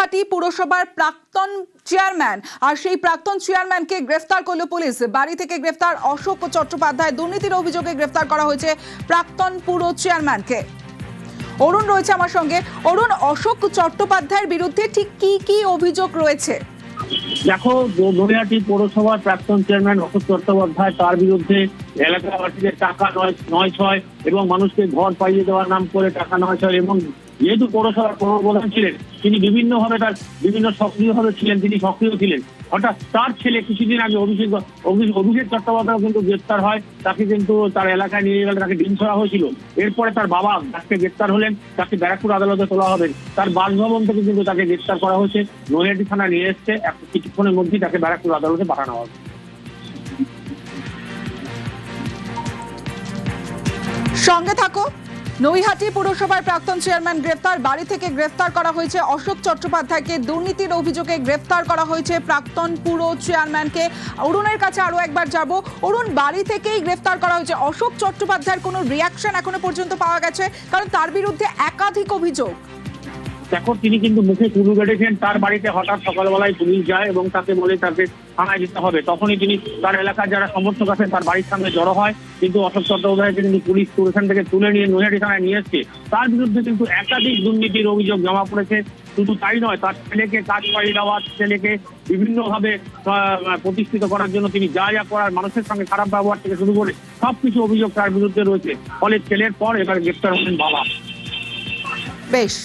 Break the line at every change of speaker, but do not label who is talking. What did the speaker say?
নৈহাটি পুরসভার প্রাক্তন চেয়ারম্যান আর সেই প্রাক্তন চেয়ারম্যানকে গ্রেফতার করলো পুলিশ। বাড়ি থেকে গ্রেফতার অশোক চট্টোপাধ্যায়। দুর্নীতির অভিযোগে গ্রেফতার করা হয়েছে প্রাক্তন পুর চেয়ারম্যানকে। অরুণ রয়েছে আমার সঙ্গে। অরুণ, অশোক চট্টোপাধ্যায়ের বিরুদ্ধে ঠিক কি কি অভিযোগ রয়েছে?
দেখো, নৈহাটি পৌরসভার প্রাক্তন চেয়ারম্যান অশোক চট্টোপাধ্যায়, তার বিরুদ্ধে এলাকাবাসীদের টাকা নয় ছয় এবং মানুষকে ঘর পাইয়ে দেওয়ার নাম করে টাকা নয় ছয়, এবং যেহেতু পৌরসভার প্রধান ছিলেন, তিনি বিভিন্নভাবে সক্রিয়ভাবে ছিলেন, তিনি সক্রিয় ছিলেন। হঠাৎ তার ছেলে কিছুদিন আগে অভিষেক চট্টোপাধ্যায় কিন্তু গ্রেপ্তার হয়। তাকে কিন্তু তার এলাকায় নিয়ে গেলে তাকে ডিম ছড়া হয়েছিল। এরপরে তার বাবা তাকে গ্রেপ্তার হলেন, তাকে ব্যারাকপুর আদালতে তোলা হবে। তার বাসভবন থেকে কিন্তু তাকে গ্রেপ্তার করা হয়েছে, নৈহাটি থানা নিয়ে এসছে। কিছুক্ষণের মধ্যেই তাকে ব্যারাকপুর আদালতে পাঠানো হবে।
সঙ্গে থাকো। নৈহাটি পুরসভার প্রাক্তন চেয়ারম্যান গ্রেফতার। বাড়ি থেকে গ্রেফতার করা হয়েছে অশোক চট্টোপাধ্যায়কে। দুর্নীতির অভিযোগে গ্রেফতার করা হয়েছে প্রাক্তন পুর চেয়ারম্যানকে। অরুণের কাছে আরো একবার যাব। অরুণ, বাড়ি থেকেই গ্রেফতার করা হয়েছে অশোক চট্টোপাধ্যায়ের কোনো রিয়াকশন এখনো পর্যন্ত পাওয়া গেছে? কারণ তার বিরুদ্ধে একাধিক অভিযোগ।
দেখো, তিনি কিন্তু মুখে কুলু বেঁধেছেন। তার বাড়িতে হঠাৎ সকালবেলায় পুলিশ যায় এবং তাকে বলে তাকে থানায় যেতে হবে। তখনই তিনি তার এলাকার যারা সমর্থক আছেন তার বাড়ির সামনে জড়ো হয়, কিন্তু অশোক চট্টোপাধ্যায়কে কিন্তু পুলিশ ওখান থেকে তুলে নিয়ে নৈহাটি থানায় নিয়ে এসছে। তার বিরুদ্ধে কিন্তু একাধিক দুর্নীতির অভিযোগ জমা পড়েছে। শুধু তাই নয়, তার ছেলেকে কাজ পাইয়ে দেওয়া, ছেলেকে বিভিন্নভাবে প্রতিষ্ঠিত করার জন্য তিনি যা যা করার, মানুষের সঙ্গে খারাপ ব্যবহার থেকে শুরু করে সবকিছু অভিযোগ তার বিরুদ্ধে রয়েছে। ফলে ছেলের পর এবার গ্রেপ্তার হলেন বাবা।
বেশ।